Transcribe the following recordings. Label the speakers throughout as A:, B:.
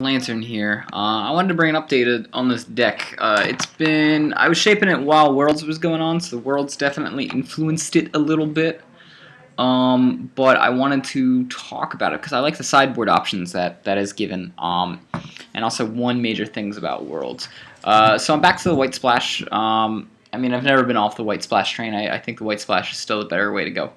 A: Lantern here. I wanted to bring an update on this deck. I was shaping it while Worlds was going on, so Worlds definitely influenced it a little bit. But I wanted to talk about it because I like the sideboard options that is given. And also one major things about Worlds. So I'm back to the White Splash. I mean, I've never been off the White Splash train. I think the White Splash is still a better way to go.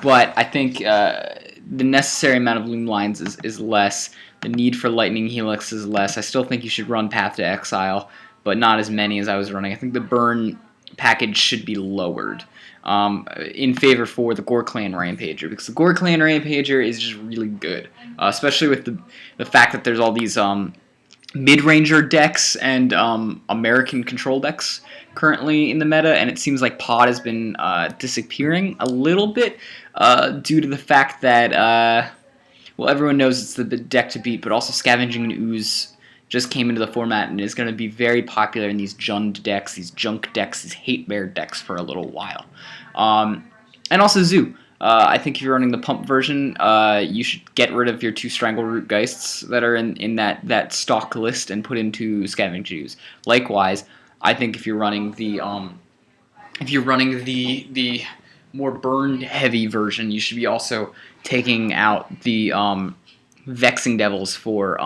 A: But I think the necessary amount of loom lines is less. The need for Lightning Helix is less. I still think you should run Path to Exile, but not as many as I was running. I think the burn package should be lowered in favor for the Gore Clan Rampager, because the Gore Clan Rampager is just really good, especially with the fact that there's all these mid-ranger decks and American control decks currently in the meta, and it seems like Pod has been disappearing a little bit due to the fact that, well, everyone knows it's the deck to beat, but also Scavenging Ooze just came into the format and is going to be very popular in these Jund decks, these Junk decks, these Hate Bear decks for a little while. And also Zoo. I think if you're running the pump version, you should get rid of your 2 Strangleroot Geists that are in that stock list and put into Scavenging Ooze. Likewise, I think if you're running the more burned heavy version, you should be also taking out the Vexing Devils for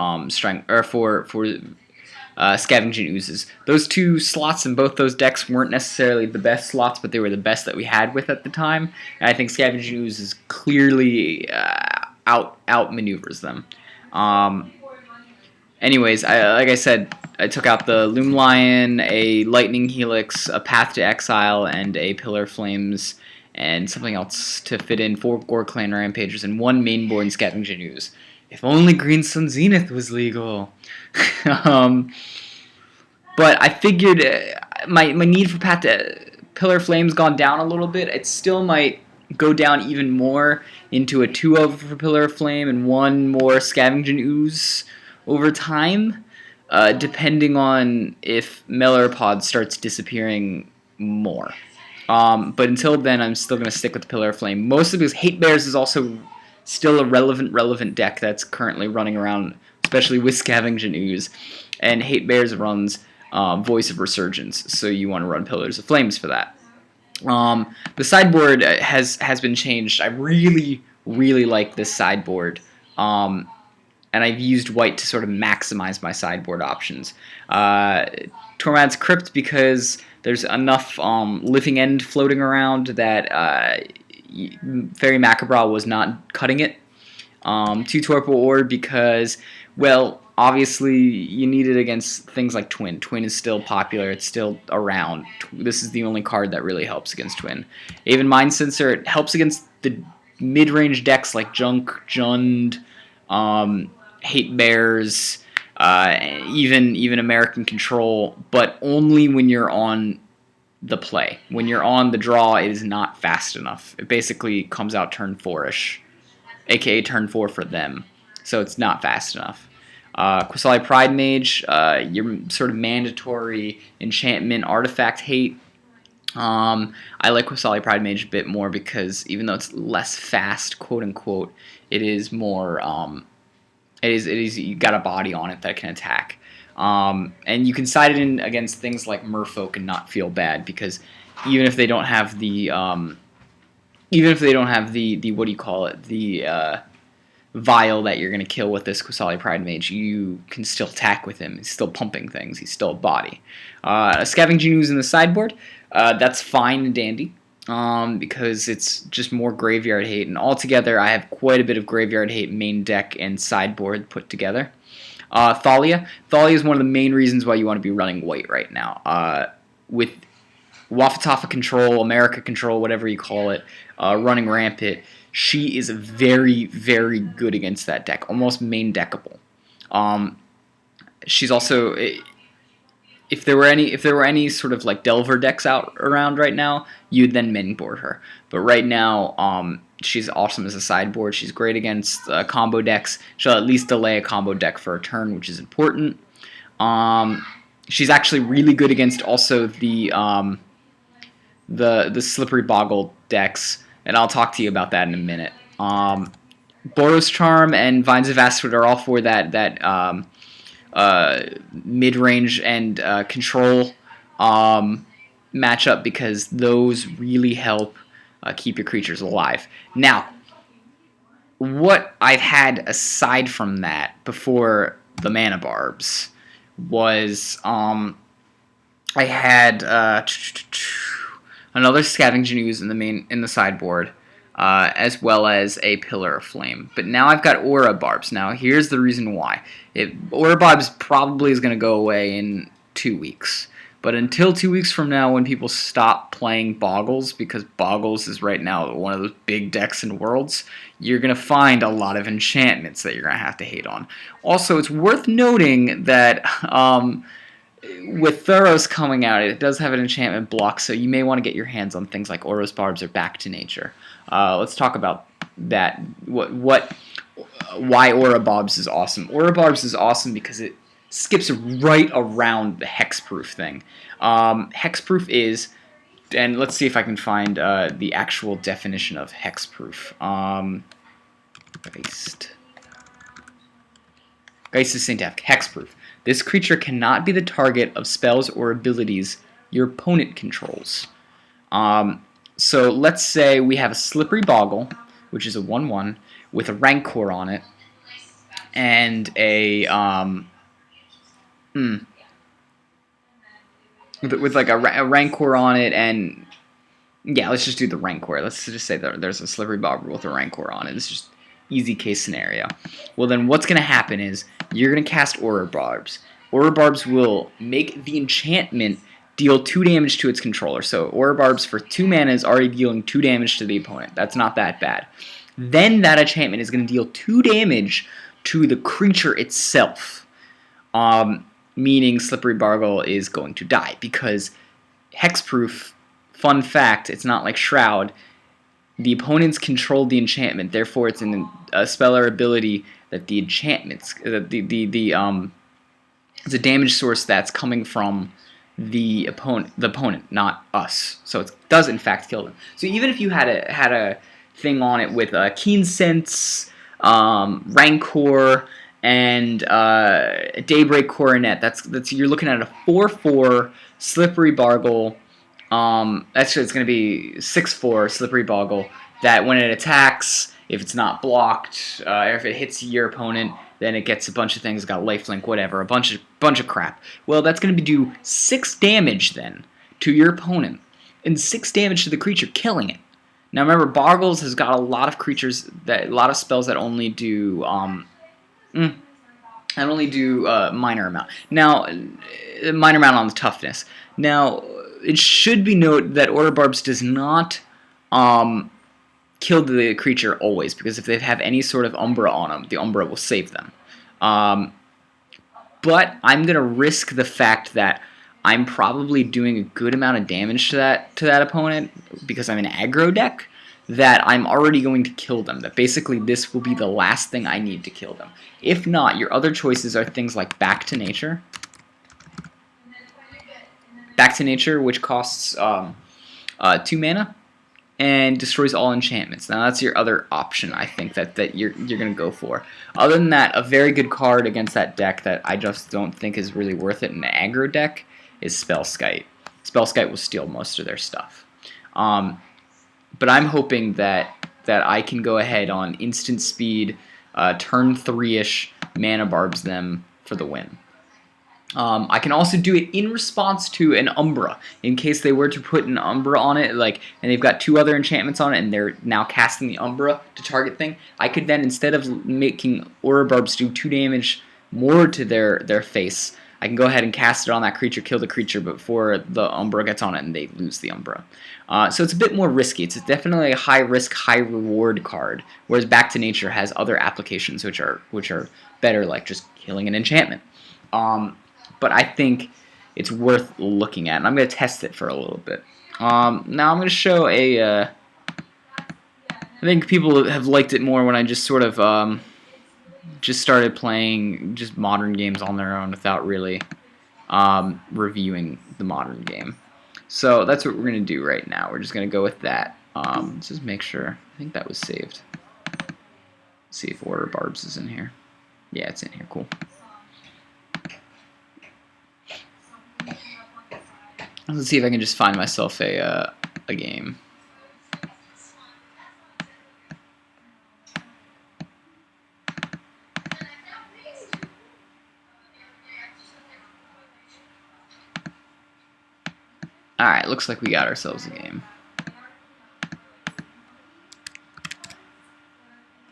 A: Scavenging Oozes. Those 2 slots in both those decks weren't necessarily the best slots, but they were the best that we had with at the time. And I think Scavenging Oozes clearly outmaneuvers them. Anyways, like I said, I took out the Loom Lion, a Lightning Helix, a Path to Exile, and a Pillar Flames, and something else to fit in 4 Gore Clan Rampagers and 1 mainboard Scavenging Ooze. If only Green Sun Zenith was legal. But I figured my need for Path to Pillar Flames gone down a little bit. It still might go down even more into a 2 for Pillar Flame and 1 more Scavenging Ooze over time, depending on if Melorpod starts disappearing more. But until then, I'm still going to stick with Pillar Flame, mostly because Hate Bears is also still a relevant deck that's currently running around, especially with Scavenging Ooze, and Hate Bears runs Voice of Resurgence, so you want to run Pillars of Flames for that. The sideboard has been changed. I really like this sideboard, and I've used white to sort of maximize my sideboard options. Tormad's Crypt, because there's enough Living End floating around that Fairy Macabre was not cutting it. 2 Torpor Orb, because, well, obviously you need it against things like Twin. Twin is still popular. It's still around. This is the only card that really helps against Twin. Even Mind Sensor, it helps against the mid-range decks like Junk, Jund, Hate Bears, even American Control, but only when you're on the play. When you're on the draw, it is not fast enough. It basically comes out turn 4-ish, aka turn 4 for them, so it's not fast enough. Qasali Pride Mage, your sort of mandatory enchantment artifact hate. I like Qasali Pride Mage a bit more because even though it's less fast, quote unquote, it is more. It is you got a body on it that can attack. And you can side it in against things like Merfolk and not feel bad, because even if they don't have the what do you call it, the vial that you're going to kill with this Qasali Pride Mage, you can still attack with him. He's still pumping things. He's still a body. Scavenging Ooze in the sideboard, that's fine and dandy, because it's just more graveyard hate, and altogether I have quite a bit of graveyard hate main deck and sideboard put together. Thalia is one of the main reasons why you want to be running white right now. With Wafatafa Control, America Control, whatever you call it, running rampant, she is very good against that deck, almost main deckable. She's also, if there were any sort of like Delver decks out around right now, you'd then mainboard her. But right now, she's awesome as a sideboard. She's great against combo decks. She'll at least delay a combo deck for a turn, which is important. She's actually really good against also the Slippery Boggle decks, and I'll talk to you about that in a minute. Boros Charm and Vines of Astrid are all for that mid-range and control matchup, because those really help keep your creatures alive. Now, what I've had aside from that before the mana barbs was I had another Scavenging Ooze in the sideboard, as well as a Pillar of Flame. But now I've got Aura Barbs. Now here's the reason why. Aura Barbs probably is going to go away in 2 weeks. But until 2 weeks from now, when people stop playing Boggles, because Boggles is right now one of those big decks in Worlds, you're going to find a lot of enchantments that you're going to have to hate on. Also, it's worth noting that with Thuros coming out, it does have an enchantment block, so you may want to get your hands on things like Aura's Barbs or Back to Nature. Let's talk about that. Why Aura Barbs is awesome. Aura Barbs is awesome because it skips right around the hexproof thing. Hexproof is, and let's see if I can find the actual definition of hexproof. Geist is Saint hexproof. This creature cannot be the target of spells or abilities your opponent controls. So let's say we have a Slippery Boggle, which is a 1/1, with a Rancor on it, and a with like a Rancor on it, and yeah, let's just do the Rancor. Let's just say that there's a Slippery Boggle with a Rancor on it. It's just easy case scenario. Well, then what's going to happen is you're going to cast Aura Barbs. Aura Barbs will make the enchantment deal 2 damage to its controller. So Aura Barbs for 2 mana is already dealing 2 damage to the opponent. That's not that bad. Then that enchantment is going to deal 2 damage to the creature itself. Meaning Slippery Boggle is going to die, because hexproof, fun fact, it's not like Shroud. The opponents control the enchantment, therefore it's a spell or ability that the enchantments, it's a damage source that's coming from the opponent, not us. So it does in fact kill them. So even if you had a thing on it with Keen Sense, Rancor, and Daybreak Coronet, that's you're looking at a 4/4 Slippery Boggle. Actually, it's going to be 6/4 Slippery Boggle that when it attacks, if it's not blocked, or if it hits your opponent, then it gets a bunch of things, got lifelink, whatever, a bunch of crap. Well, that's going to do 6 damage then to your opponent, and 6 damage to the creature, killing it. Now remember, Boggles has got a lot of spells that only do minor amount. Now, minor amount on the toughness. Now, it should be noted that Aura Barbs does not kill the creature always, because if they have any sort of Umbra on them, the Umbra will save them. But I'm going to risk the fact that I'm probably doing a good amount of damage to that opponent, because I'm an aggro deck, that I'm already going to kill them. That basically this will be the last thing I need to kill them. If not, your other choices are things like Back to Nature. Back to Nature, which costs 2 mana and destroys all enchantments. Now that's your other option, I think, that you're going to go for. Other than that, a very good card against that deck that I just don't think is really worth it in an aggro deck is Spellskite. Spellskite will steal most of their stuff. But I'm hoping that I can go ahead on instant speed, turn 3-ish, mana barbs them for the win. I can also do it in response to an Umbra, in case they were to put an Umbra on it, and they've got 2 other enchantments on it, and they're now casting the Umbra to target thing. I could then, instead of making Aura Barbs do 2 damage more to their face, I can go ahead and cast it on that creature, kill the creature before the Umbra gets on it, and they lose the Umbra. So it's a bit more risky. It's definitely a high-risk, high-reward card, whereas Back to Nature has other applications which are better, like just killing an enchantment. But I think it's worth looking at, and I'm going to test it for a little bit. Now I'm going to show I think people have liked it more when I just sort of just started playing just modern games on their own without really reviewing the modern game. So that's what we're going to do right now. We're just going to go with that. Let's just make sure. I think that was saved. See if Order Barbs is in here. Yeah, it's in here. Cool. Let's see if I can just find myself a game. Alright, looks like we got ourselves a game.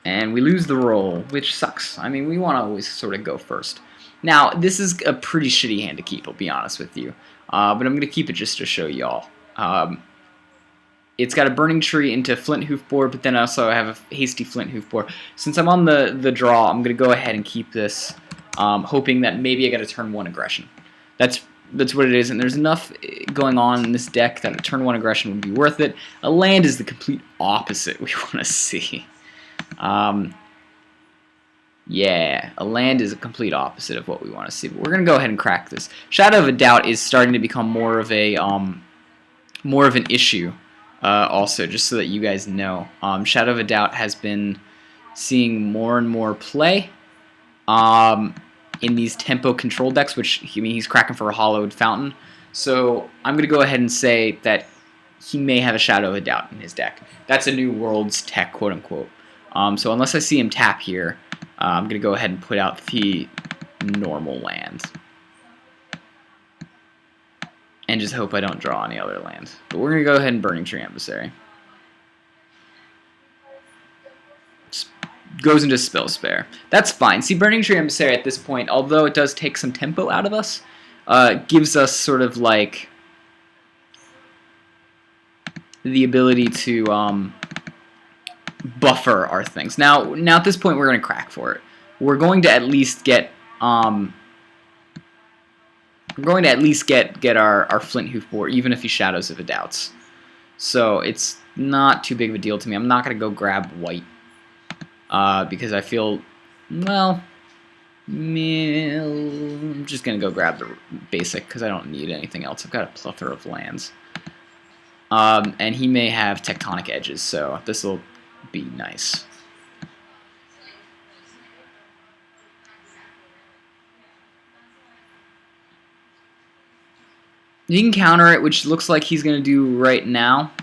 A: And we lose the roll, which sucks. I mean, we want to always sort of go first. Now, this is a pretty shitty hand to keep, I'll be honest with you. But I'm going to keep it just to show y'all. It's got a Burning Tree into Flint Hoof Board, but then also I have a Hasty Flint Hoof Board. Since I'm on the draw, I'm going to go ahead and keep this, hoping that maybe I get a turn 1 aggression. That's what it is, and there's enough going on in this deck that a turn 1 aggression would be worth it. A land is the complete opposite we want to see. Yeah, a land is a complete opposite of what we want to see, but we're going to go ahead and crack this. Shadow of a Doubt is starting to become more of an issue, also, just so that you guys know. Shadow of a Doubt has been seeing more and more play in these tempo control decks, which, I mean, he's cracking for a Hollowed Fountain. So I'm going to go ahead and say that he may have a Shadow of a Doubt in his deck. That's a New Worlds tech, quote-unquote. So unless I see him tap here, I'm going to go ahead and put out the normal land. And just hope I don't draw any other land. But we're going to go ahead and Burning Tree Emissary. Just goes into Spell Spare. That's fine. See, Burning Tree Emissary at this point, although it does take some tempo out of us, gives us sort of like the ability to buffer our things. Now at this point, we're going to crack for it. We're going to at least get our Flint Hoof Board, even if he Shadows of a Doubts. So it's not too big of a deal to me. I'm not going to go grab white because I feel, well, I'm just going to go grab the basic because I don't need anything else. I've got a plethora of lands. And he may have Tectonic Edges, so this will be nice. You can counter it, which looks like he's going to do right now,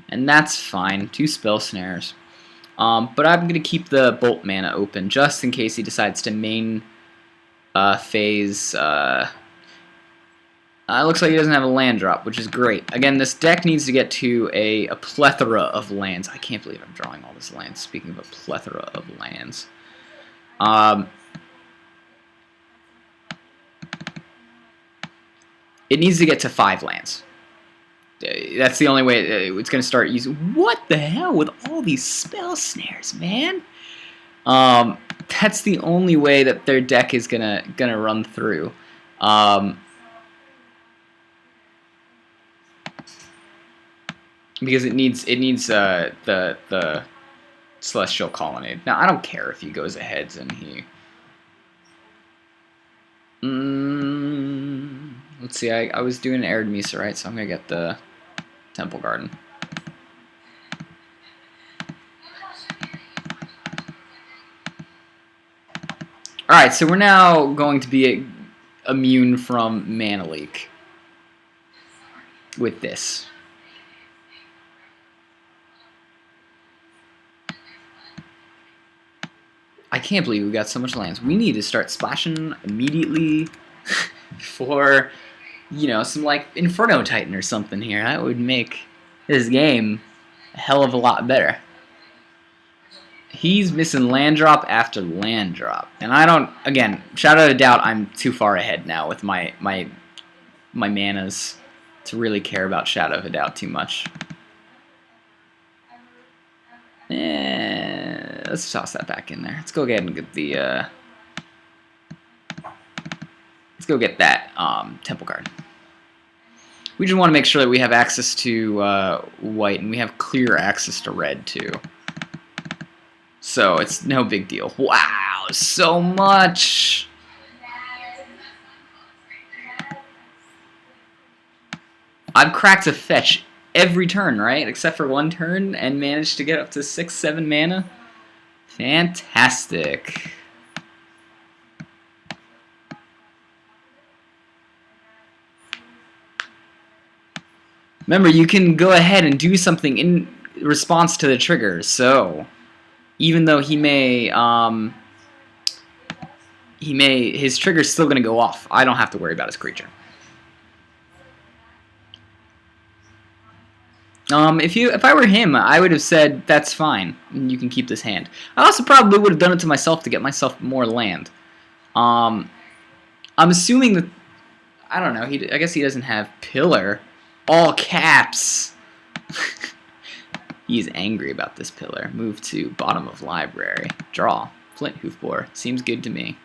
A: and that's fine. 2 Spell Snares. But I'm going to keep the Bolt mana open just in case he decides to main phase. Looks like he doesn't have a land drop, which is great. Again, this deck needs to get to a plethora of lands. I can't believe I'm drawing all this land. Speaking of a plethora of lands. It needs to get to 5 lands. That's the only way it's going to start using. What the hell with all these Spell Snares, man? That's the only way that their deck is gonna run through. Because it needs the Celestial Colonnade. Now I don't care if he goes ahead and he. Let's see. I was doing an Arid Mesa, right? So I'm gonna get the Temple Garden. All right, so we're now going to be immune from Mana Leak with this. I can't believe we got so much lands. We need to start splashing immediately for, you know, some like Inferno Titan or something here. That would make this game a hell of a lot better. He's missing land drop after land drop. And I don't, again, Shadow of Doubt, I'm too far ahead now with my manas to really care about Shadow of a Doubt too much. Let's toss that back in there. Let's go ahead and get the, let's go get that Temple Garden. We just want to make sure that we have access to white, and we have clear access to red too. So it's no big deal. Wow, so much! I've cracked a fetch every turn, right? Except for one turn, and managed to get up to 6-7 mana. Fantastic. Remember, you can go ahead and do something in response to the trigger. So, even though his trigger's still going to go off. I don't have to worry about his creature. If I were him, I would have said that's fine. You can keep this hand. I also probably would have done it to myself to get myself more land. I'm assuming that I don't know. I guess he doesn't have pillar. All caps. He's angry about this pillar. Move to bottom of library. Draw. Flint hoofbore. Seems good to me.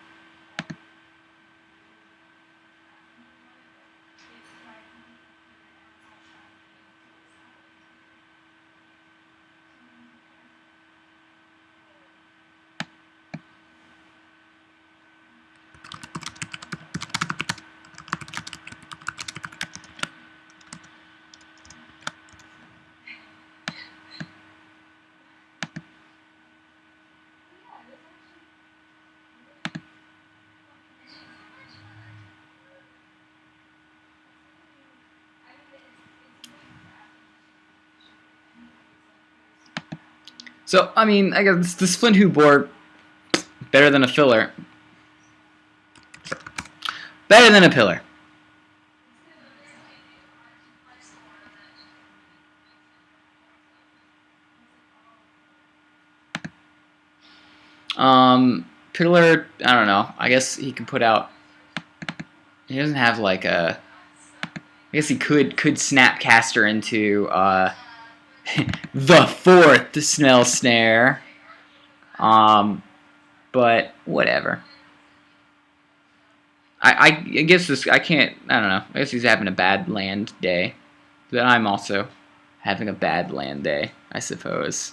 A: So, I mean, I guess this Flint hoofbore better than a filler. Better than a pillar. Pillar, I don't know. I guess he can put out. He doesn't have like a. I guess he could snapcaster into the fourth smell snare. But whatever. I guess this I can't. I don't know. I guess he's having a bad land day. But I'm also having a bad land day, I suppose.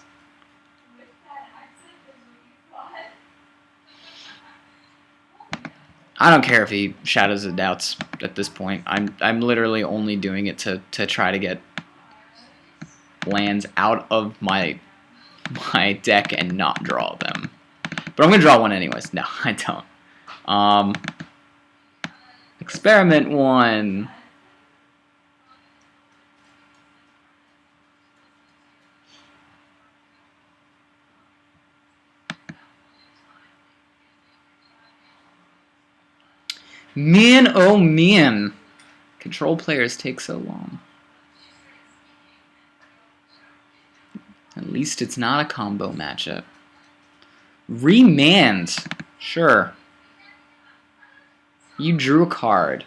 A: I don't care if he Shadows of Doubts at this point. I'm literally only doing it to try to get lands out of my deck and not draw them. But I'm gonna draw one anyways. No, I don't. Experiment 1. Man, oh man. Control players take so long. At least it's not a combo matchup. Remand. Sure. You drew a card.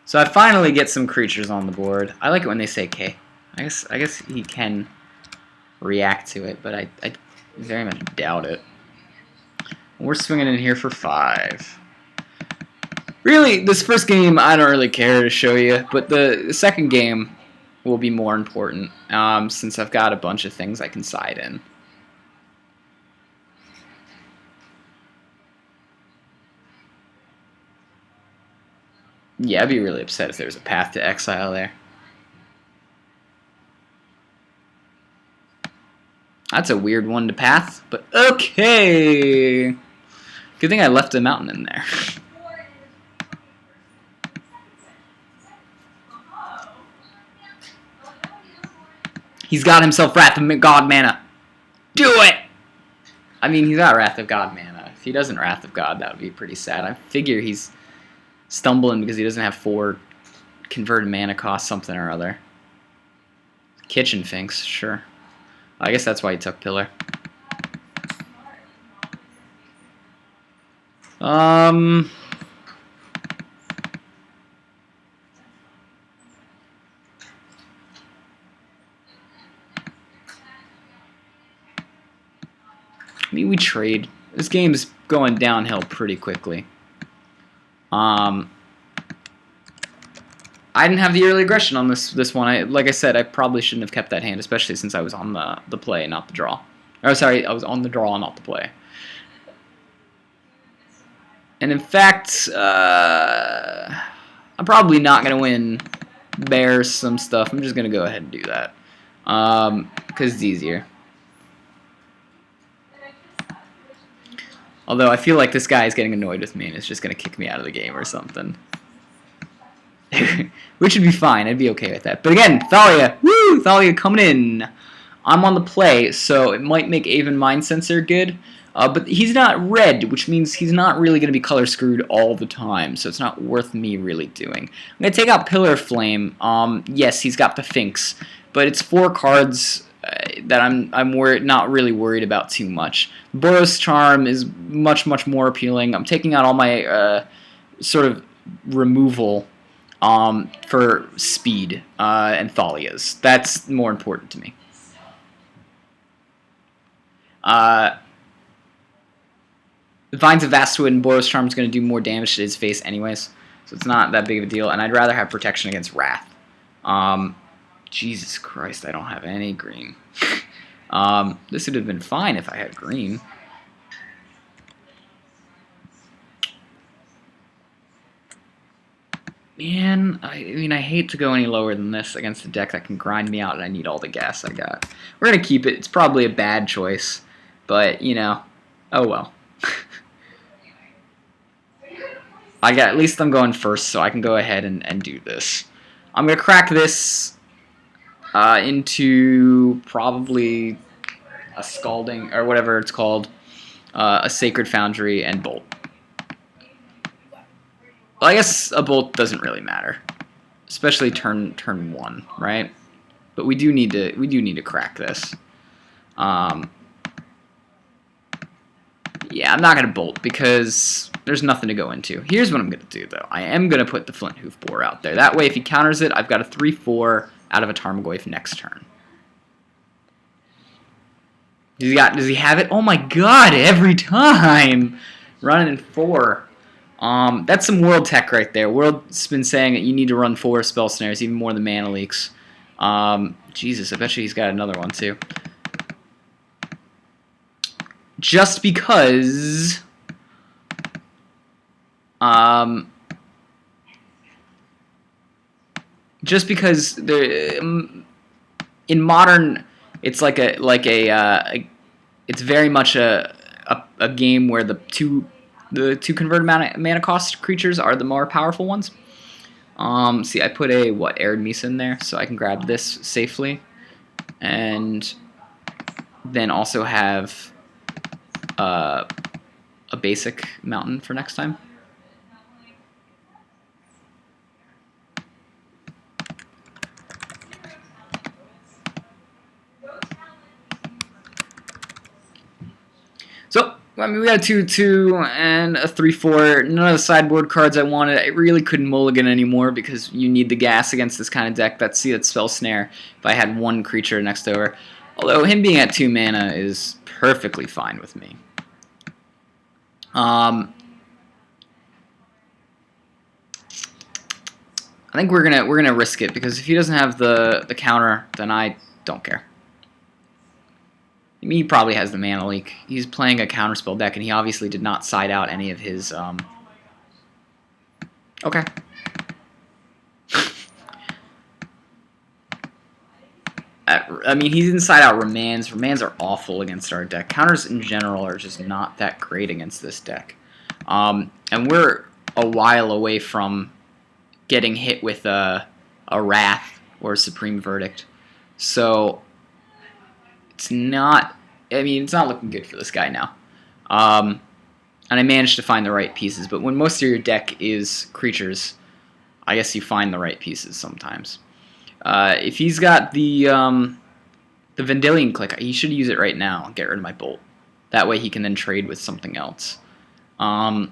A: So I finally get some creatures on the board. I like it when they say K. I guess he can react to it, but I very much doubt it. We're swinging in here for 5. Really, this first game I don't really care to show you, but the second game will be more important since I've got a bunch of things I can side in. Yeah, I'd be really upset if there was a path to exile there. That's a weird one to path, but okay. Good thing I left a mountain in there. He's got himself Wrath of God mana. Do it! I mean, he's got Wrath of God mana. If he doesn't Wrath of God, that would be pretty sad. I figure he's stumbling because he doesn't have 4 converted mana cost something or other. Kitchen Finks, sure. I guess that's why he took Pillar. Maybe we trade. This game's going downhill pretty quickly. I I didn't have the early aggression on this one. Like I said, I probably shouldn't have kept that hand, especially since I was on the play, not the draw. Or sorry, I was on the draw, not the play. And in fact, I'm probably not going to win bears some stuff. I'm just going to go ahead and do that. Because it's easier. Although I feel like this guy is getting annoyed with me and is just going to kick me out of the game or something. Which would be fine. I'd be okay with that. But again, Thalia. Woo! Thalia coming in. I'm on the play, so it might make Aven Mind Sensor good. But he's not red, which means he's not really going to be color screwed all the time, so it's not worth me really doing. I'm going to take out Pillar Flame. Yes, he's got the Finks, but it's 4 cards that I'm not really worried about too much. Boros Charm is much more appealing. I'm taking out all my sort of removal for speed and Thalias. That's more important to me. Vines of Vs.W and Boros Charm is going to do more damage to his face anyways, so it's not that big of a deal, and I'd rather have protection against Wrath. Jesus Christ, I don't have any green. This would have been fine if I had green. Man, I mean, I hate to go any lower than this against a deck that can grind me out, and I need all the gas I got. We're going to keep it. It's probably a bad choice, but, you know, oh well. At least I'm going first, so I can go ahead and do this. I'm going to crack this into probably a Scalding, or whatever it's called, a Sacred Foundry, and Bolt. Well, I guess a Bolt doesn't really matter, especially turn 1, right? But we do need to crack this. Yeah, I'm not going to Bolt because there's nothing to go into. Here's what I'm going to do, though. I am going to put the Flint Hoof Borer out there. That way, if he counters it, I've got a 3/4 out of a Tarmogoyf next turn. Does he have it? Oh my god, every time! Running in 4. That's some World tech right there. World's been saying that you need to run 4 Spell Snares, even more than Mana Leaks. Jesus, I bet you he's got another one, too. Just because there in Modern it's it's very much a game where the two converted mana cost creatures are the more powerful ones. See, I put a Arid Misa in there so I can grab this safely, and then also have a basic mountain for next time. So, I mean, we got a 2/2 and a 3/4. None of the sideboard cards I wanted. I really couldn't mulligan anymore because you need the gas against this kind of deck. That's Spell Snare if I had 1 creature next over. Although him being at 2 mana is perfectly fine with me. I think we're gonna risk it because if he doesn't have the counter, then I don't care. I mean, he probably has the Mana Leak. He's playing a counterspell deck, and he obviously did not side out any of his. Okay. I mean, he's inside out Remands. Remands are awful against our deck. Counters in general are just not that great against this deck. And we're a while away from getting hit with a Wrath or a Supreme Verdict. So it's not, I mean, it's not looking good for this guy now. And I managed to find the right pieces. But when most of your deck is creatures, I guess you find the right pieces sometimes. If he's got the Vendilion Click, he should use it right now and get rid of my Bolt. That way he can then trade with something else. And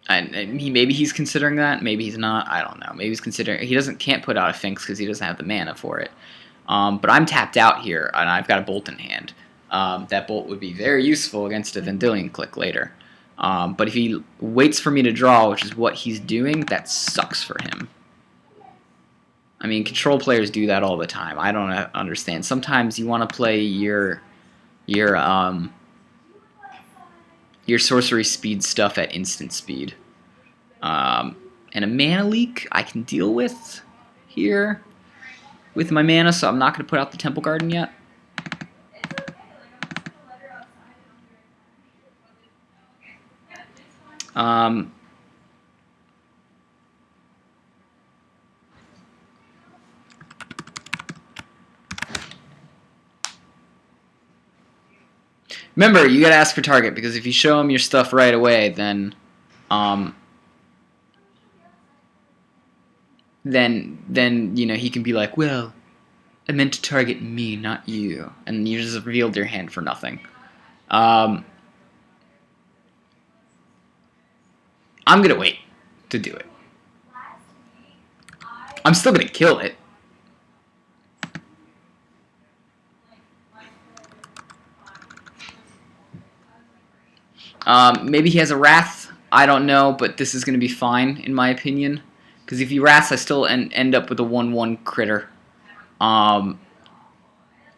A: maybe he's considering that. Maybe he's not. I don't know. Maybe he's considering. He can't put out a Finks because he doesn't have the mana for it. But I'm tapped out here, and I've got a Bolt in hand. That Bolt would be very useful against a Vendilion Click later. But if he waits for me to draw, which is what he's doing, that sucks for him. I mean, control players do that all the time. I don't understand. Sometimes you want to play your sorcery speed stuff at instant speed. And a mana leak I can deal with here with my mana, so I'm not going to put out the Temple Garden yet. Remember, you gotta ask for target, because if you show him your stuff right away, then you know, he can be like, well, I meant to target me, not you, and you just revealed your hand for nothing. I'm gonna wait to do it. I'm still gonna kill it. Maybe he has a Wrath. I don't know, but this is going to be fine, in my opinion. Because if he Wraths, I still end up with a 1/1 critter. And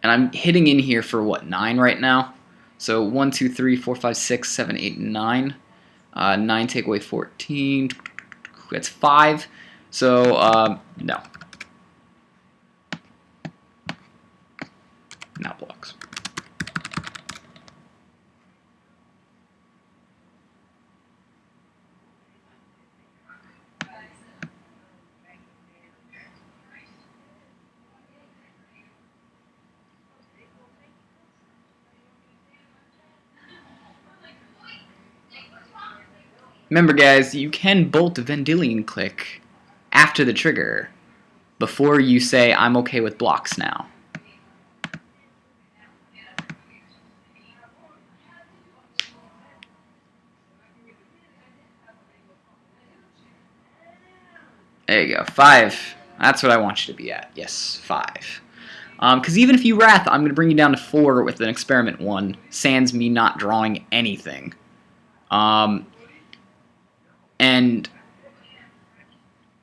A: I'm hitting in here for, what, 9 right now? So 1, 2, 3, 4, 5, 6, 7, 8, 9. 9 take away 14. That's 5. So, no. Now blocks. Remember, guys, you can bolt Vendilion Click after the trigger before you say, I'm okay with blocks now. There you go, 5. That's what I want you to be at. Yes, 5. Because even if you Wrath, I'm going to bring you down to 4 with an Experiment 1, sans me not drawing anything. And,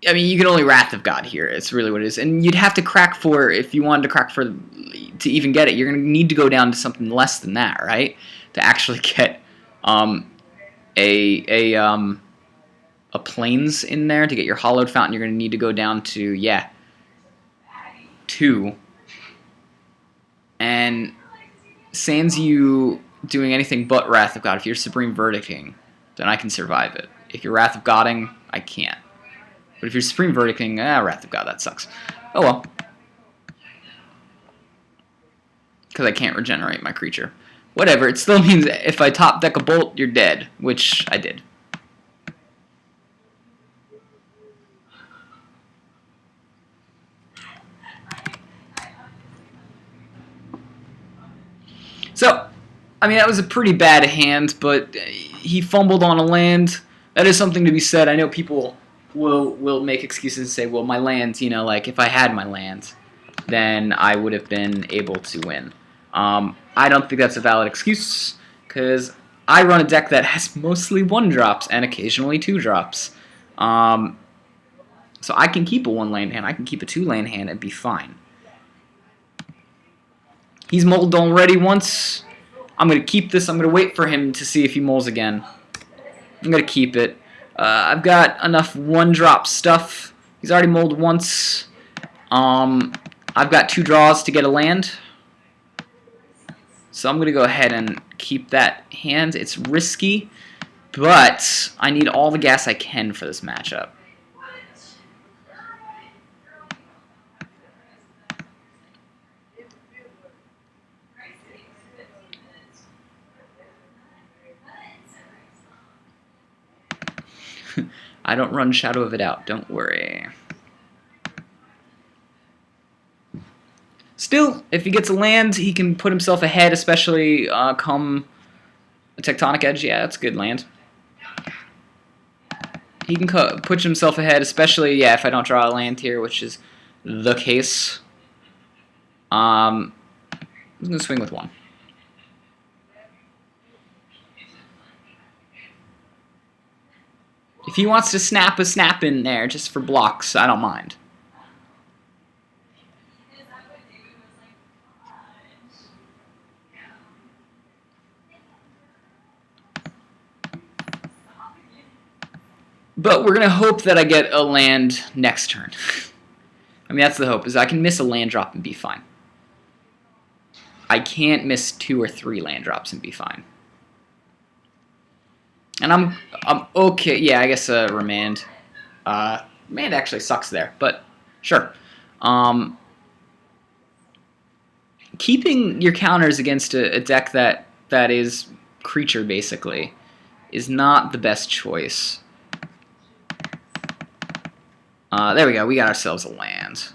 A: I mean, you can only Wrath of God here. It's really what it is. And you'd have to crack 4, if you wanted to crack 4 to even get it, you're going to need to go down to something less than that, right? To actually get a Plains in there. To get your Hollowed Fountain, you're going to need to go down to, yeah, 2. And sans you doing anything but Wrath of God, if you're Supreme Verdicting, then I can survive it. If you're Wrath of Godding, I can't. But if you're Supreme Verdicting, Wrath of God, that sucks. Oh well. Because I can't regenerate my creature. Whatever, it still means if I top deck a Bolt, you're dead, which I did. So, I mean, that was a pretty bad hand, but he fumbled on a land. That is something to be said. I know people will make excuses and say, well, my land, you know, like, if I had my land, then I would have been able to win. I don't think that's a valid excuse, because I run a deck that has mostly 1-drops and occasionally 2-drops. So I can keep a 1-land hand, I can keep a 2-land hand and be fine. He's mulled already once. I'm going to keep this. I'm going to wait for him to see if he mulls again. I'm going to keep it. I've got enough 1-drop stuff. He's already mulled once. I've got 2 draws to get a land. So I'm going to go ahead and keep that hand. It's risky, but I need all the gas I can for this matchup. I don't run Shadow of a Doubt, don't worry. Still, if he gets a land, he can put himself ahead, especially come a Tectonic Edge. Yeah, that's a good land. He can push himself ahead, especially, yeah, if I don't draw a land here, which is the case. I'm going to swing with 1. If he wants to snap a snap in there just for blocks, I don't mind. But we're going to hope that I get a land next turn. I mean, that's the hope, is I can miss a land drop and be fine. I can't miss 2 or 3 land drops and be fine. And I'm okay. Yeah, I guess remand. Remand actually sucks there, but sure. Keeping your counters against a deck that is creature, basically, is not the best choice. There we go. We got ourselves a land.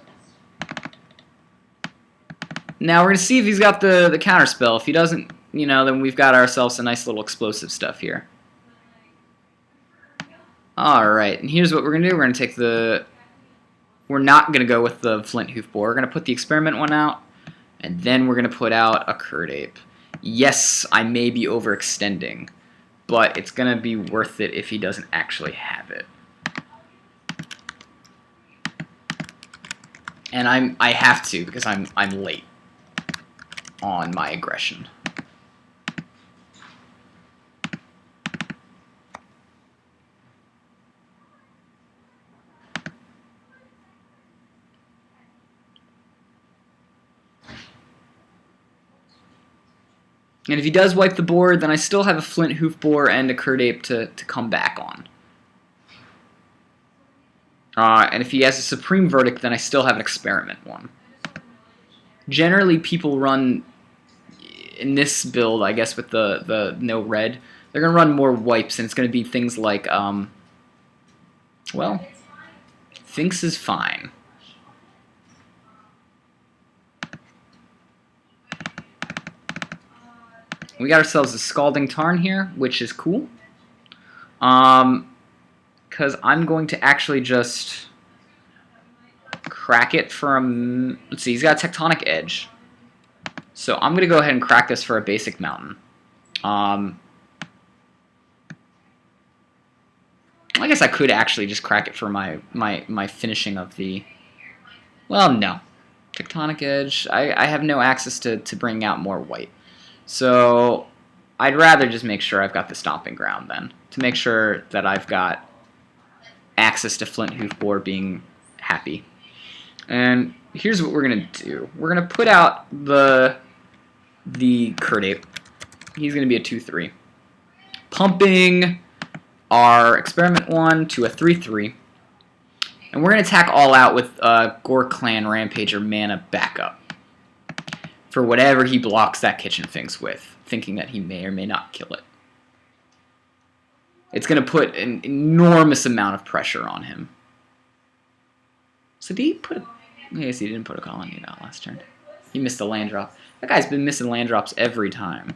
A: Now we're going to see if he's got the counter spell. If he doesn't, you know, then we've got ourselves a nice little explosive stuff here. Alright, and here's what we're going to do. We're going to take the... We're not going to go with the Flint Hoof Boar. We're going to put the experiment one out, and then we're going to put out a Curd Ape. Yes, I may be overextending, but it's going to be worth it if he doesn't actually have it. And I have to, because I'm late on my aggression. And if he does wipe the board, then I still have a Flint Hoof Boar and a Curd Ape to come back on. And if he has a Supreme Verdict, then I still have an Experiment one. Generally, people run, in this build, I guess with the no red, they're going to run more wipes, and it's going to be things like, well, Thinks is fine. We got ourselves a Scalding Tarn here, which is cool. Because I'm going to actually just crack it from... Let's see, he's got a Tectonic Edge. So I'm going to go ahead and crack this for a basic mountain. I guess I could actually just crack it for my finishing of the... Well, no. Tectonic Edge. I have no access to bring out more white. So I'd rather just make sure I've got the Stomping Ground then, to make sure that I've got access to Flint Hoof Boar being happy. And here's what we're going to do. We're going to put out the Curd Ape. He's going to be a 2-3. Pumping our Experiment 1 to a 3-3. And we're going to attack all out with Gore Clan Rampager mana backup for whatever he blocks that Kitchen Finks with, thinking that he may or may not kill it. It's going to put an enormous amount of pressure on him. So did he put... I guess he didn't put a colony out last turn. He missed a land drop. That guy's been missing land drops every time.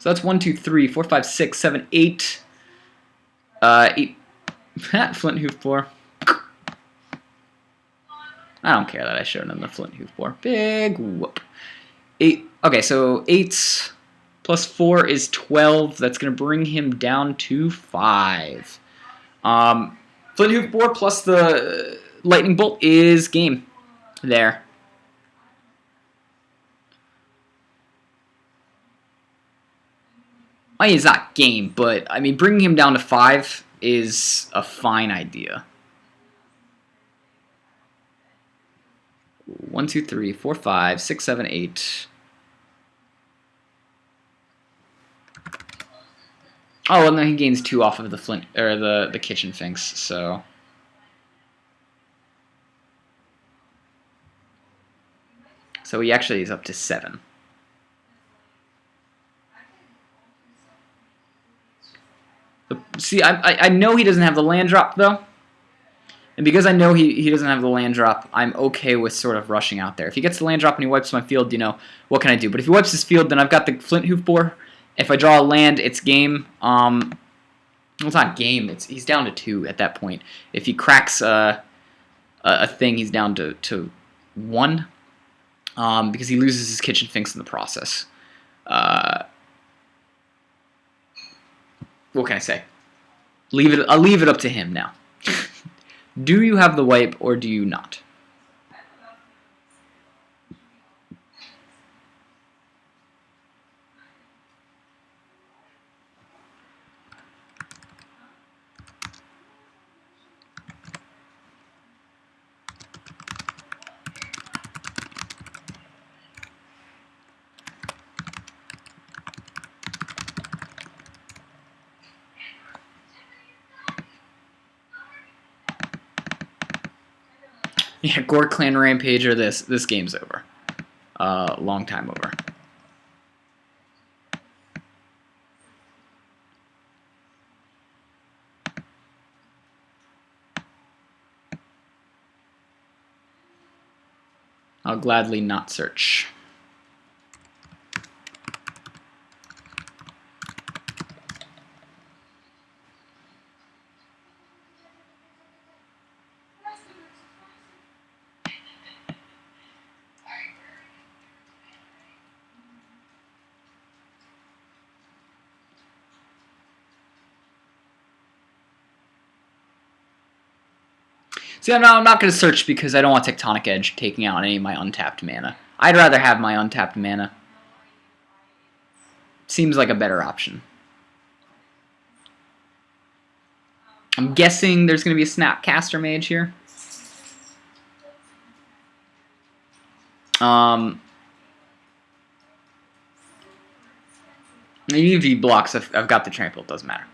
A: So that's 1, 2, 3, 4, 5, 6, 7, 8. 8. Flint Hoof Boar. I don't care that I showed him the Flint Hoof Boar. Big whoop. 8. Okay, so 8 plus 4 is 12. That's going to bring him down to 5. Flint Hoof Boar plus the Lightning Bolt is game. There. I mean, it's not game, but I mean, bringing him down to 5 is a fine idea. 1, 2, 3, 4, 5, 6, 7, 8. Oh, and then he gains 2 off of the Flint or the Kitchen Finks, so he actually is up to 7. See, I know he doesn't have the land drop though. And because I know he doesn't have the land drop, I'm okay with sort of rushing out there. If he gets the land drop and he wipes my field, you know, what can I do? But if he wipes his field, then I've got the Flint Hoof Boar. If I draw a land, it's game. Well, it's not game. He's down to 2 at that point. If he cracks a thing, he's down to 1 because he loses his Kitchen Finks in the process. what can I say? I'll leave it up to him now. Do you have the wipe or do you not? Yeah, Gore Clan Rampager, this game's over. Long time over. I'll gladly not search. See, I'm not going to search because I don't want Tectonic Edge taking out any of my untapped mana. I'd rather have my untapped mana. Seems like a better option. I'm guessing there's going to be a Snapcaster Mage here. Even if he blocks, I've got the trample, it doesn't matter.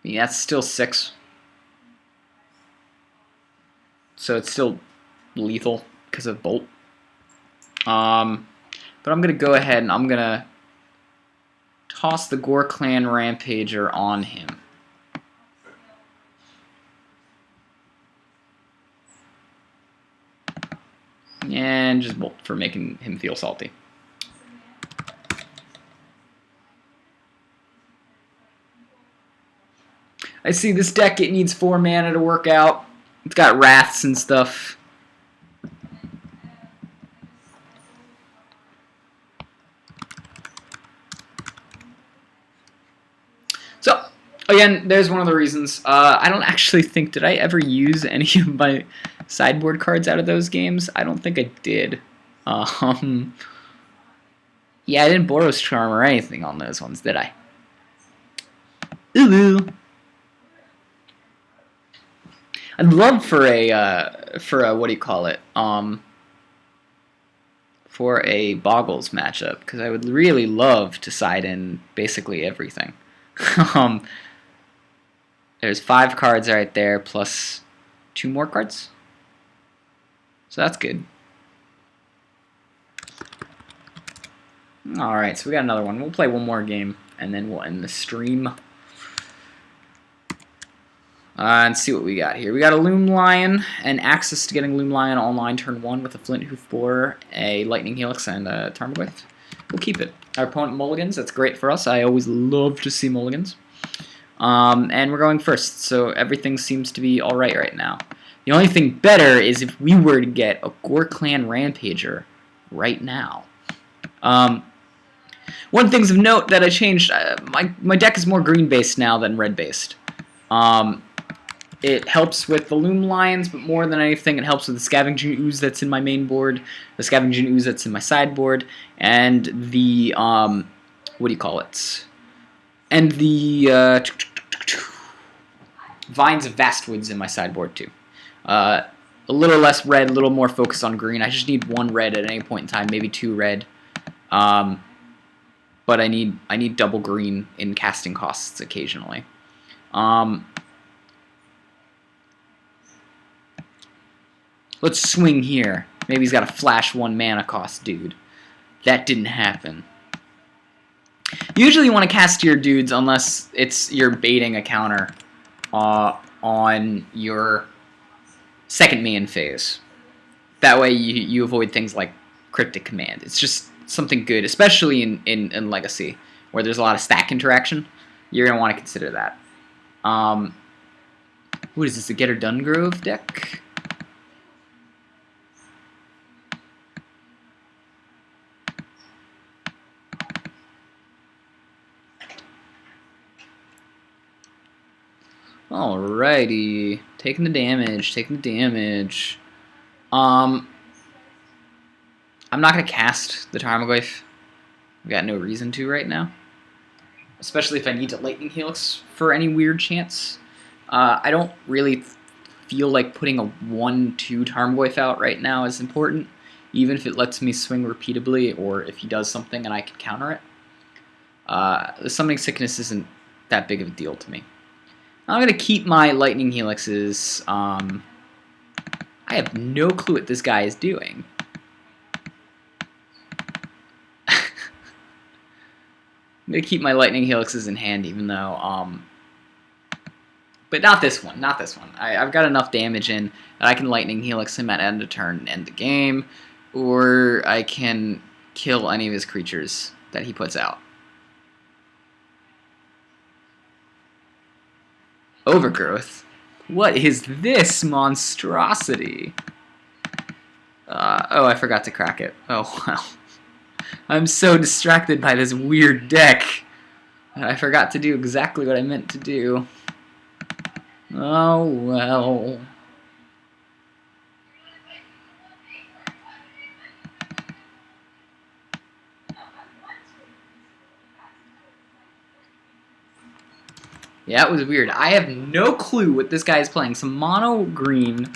A: Yeah, that's still 6. So it's still lethal because of Bolt. But I'm going to go ahead and I'm going to toss the Gore Clan Rampager on him. And just Bolt for making him feel salty. I see this deck, it needs 4 mana to work out. It's got Wraths and stuff. So, again, there's one of the reasons. I don't actually think, did I ever use any of my sideboard cards out of those games? I don't think I did. Yeah, I didn't Boros Charm or anything on those ones, did I? Ooh. I'd love for a what do you call it? For a Boggles matchup, because I would really love to side in basically everything. There's 5 cards right there, plus 2 more cards. So that's good. Alright, so we got another one. We'll play one more game, and then we'll end the stream. And see what we got here. We got a Loom Lion, and access to getting Loom Lion online turn 1 with a Flint Hoof Borer, a Lightning Helix, and a Tarmogoyf. We'll keep it. Our opponent mulligans, that's great for us. I always love to see mulligans. And we're going first, so everything seems to be alright right now. The only thing better is if we were to get a Gore Clan Rampager right now. One thing of note that I changed, my deck is more green-based now than red-based. It helps with the Loom Lions, but more than anything, it helps with the Scavenging Ooze that's in my main board, the Scavenging Ooze that's in my sideboard, and the, what do you call it? And the, Vines of Vastwoods in my sideboard, too. A little less red, a little more focus on green. I just need 1 red at any point in time, maybe 2 red. But I need double green in casting costs occasionally. Let's swing here. Maybe he's got a flash 1 mana cost, dude. That didn't happen. Usually you want to cast your dudes unless you're baiting a counter on your second main phase. That way you avoid things like Cryptic Command. It's just something good, especially in Legacy, where there's a lot of stack interaction. You're going to want to consider that. What is this, the Getter Dungrove deck? Alrighty. Taking the damage, taking the damage. I'm not going to cast the Tarmogoyf. I've got no reason to right now. Especially if I need to Lightning Helix for any weird chance. I don't really feel like putting a 1-2 Tarmogoyf out right now is important, even if it lets me swing repeatably or if he does something and I can counter it. The Summoning Sickness isn't that big of a deal to me. I'm going to keep my Lightning Helixes. I have no clue what this guy is doing. I'm going to keep my Lightning Helixes in hand, even though, but not this one, not this one. I've got enough damage in that I can Lightning Helix him at end of turn and end the game, or I can kill any of his creatures that he puts out. Overgrowth? What is this monstrosity? Oh, I forgot to crack it. Oh, wow. I'm so distracted by this weird deck. I forgot to do exactly what I meant to do. Oh, well. Yeah, it was weird. I have no clue what this guy is playing. Some mono green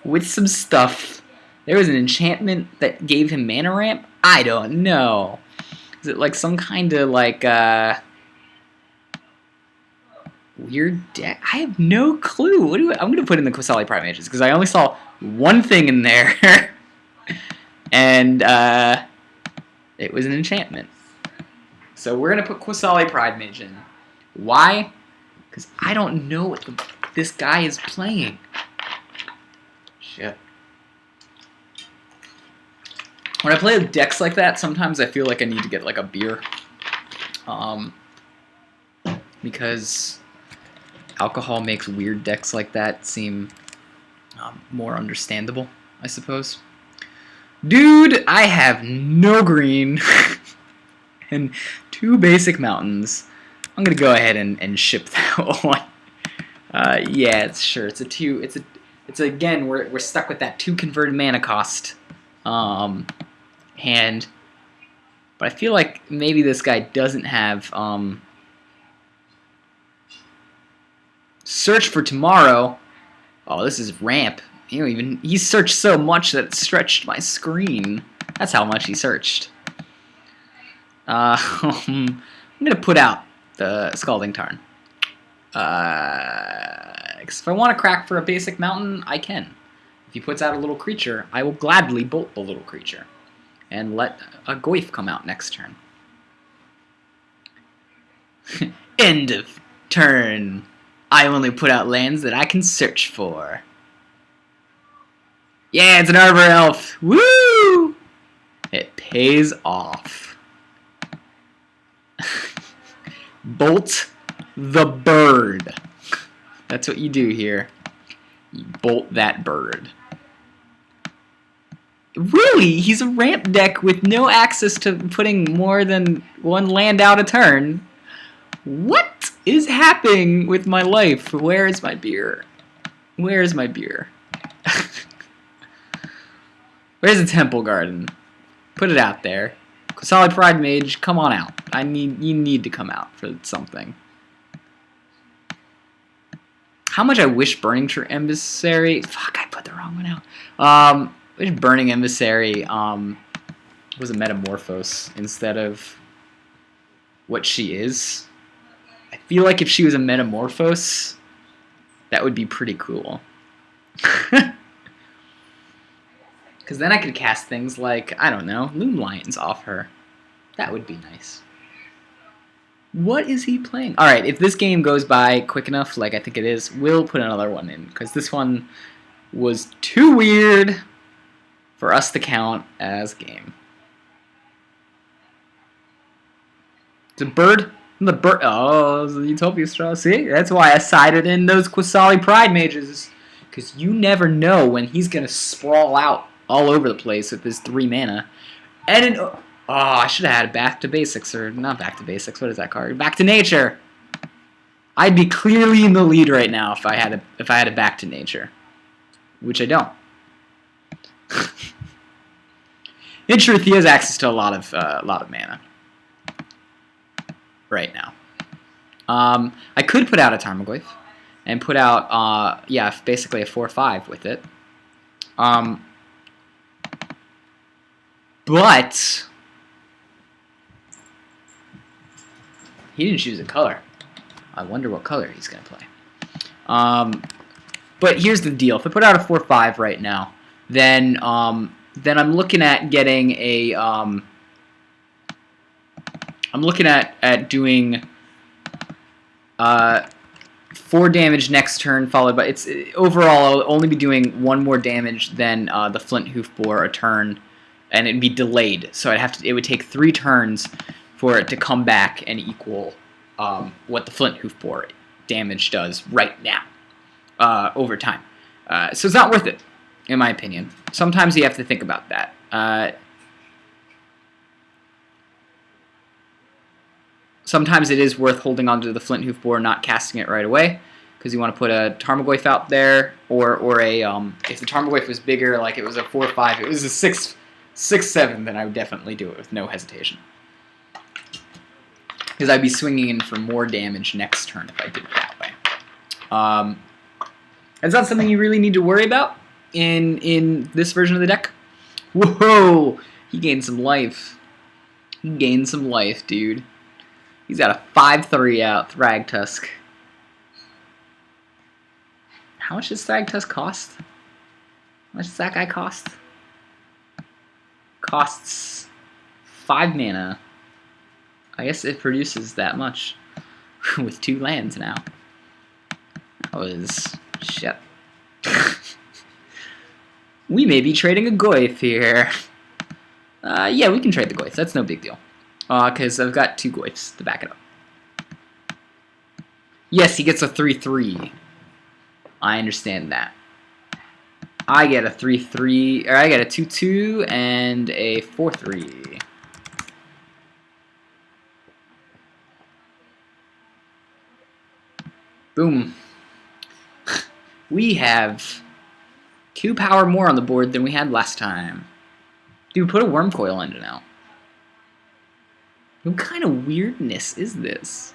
A: with some stuff. There was an enchantment that gave him mana ramp? I don't know. Is it like some kind of like weird deck? I have no clue. What do I'm going to put in the Qasali Prime Mages because I only saw one thing in there. And it was an enchantment. So we're going to put Qasali Pride Mage in. Why? Because I don't know what this guy is playing. Shit. When I play decks like that, sometimes I feel like I need to get like a beer. Because alcohol makes weird decks like that seem more understandable, I suppose. Dude, I have no green and 2 basic mountains. I'm gonna go ahead and ship that one. Yeah, it's sure. It's a 2. It's again we're stuck with that 2 converted mana cost. Hand, but I feel like maybe this guy doesn't have Search for Tomorrow. Oh, this is ramp. He searched so much that it stretched my screen. That's how much he searched. I'm gonna put out the Scalding Tarn. Because if I want to crack for a basic mountain, I can. If he puts out a little creature, I will gladly bolt the little creature and let a Goyf come out next turn. End of turn. I only put out lands that I can search for. Yeah, it's an Arbor Elf. Woo! It pays off. Bolt the bird. That's what you do here. You bolt that bird. Really? He's a ramp deck with no access to putting more than 1 land out a turn? What is happening with my life? Where is my beer? Where is my beer? Where's the Temple Garden? Put it out there. Qasali Pride Mage, come on out. You need to come out for something. How much I wish Burning Emissary... Fuck, I put the wrong one out. I wish Burning Emissary was a Metamorphose instead of what she is. I feel like if she was a Metamorphose, that would be pretty cool. Because then I could cast things like, I don't know, Loom Lions off her. That would be nice. What is he playing? Alright, if this game goes by quick enough, like I think it is, we'll put another one in. Because this one was too weird for us to count as game. It's a bird. The bird. Oh, the Utopia Straw. See? That's why I sided in those Qasali Pride Mages. Because you never know when he's going to sprawl out all over the place with his 3 mana. And oh, I should have had Back to Basics. Or not Back to Basics. What is that card? Back to Nature. I'd be clearly in the lead right now if I had a back to nature, which I don't. In truth, he has access to a lot of mana right now. I could put out a Tarmogoyf and put out basically a 4/5 with it. But he didn't choose a color. I wonder what color he's gonna play. But here's the deal: if I put out a 4/5 right now, then I'm looking at getting a I'm looking at doing 4 damage next turn, followed by overall I'll only be doing 1 more damage than the Flint Hoofbore a turn, and it'd be delayed. So it would take 3 turns for it to come back and equal what the Flint Hoofbore damage does right now over time. So it's not worth it, in my opinion. Sometimes you have to think about that. Sometimes it is worth holding onto the Flint Hoofbore and not casting it right away, because you want to put a Tarmogoyf out there, or a if the Tarmogoyf was bigger, like it was a 4/5, it was a 6/7, then I would definitely do it with no hesitation, because I'd be swinging in for more damage next turn if I did it that way. It's not something you really need to worry about in this version of the deck. Whoa! He gained some life. He gained some life, dude. He's got a 5/3 out, Thragtusk. How much does Thragtusk cost? How much does that guy cost? Costs 5 mana. I guess it produces that much with 2 lands now. That was shit. We may be trading a Goyf here. Yeah, we can trade the Goyf. That's no big deal. Because I've got 2 Goyfs to back it up. Yes, he gets a 3/3. I understand that. I get a 3/3, or I get a 2/2 and a 4/3. Boom. We have 2 power more on the board than we had last time. Dude, put a Wormcoil into now. What kind of weirdness is this?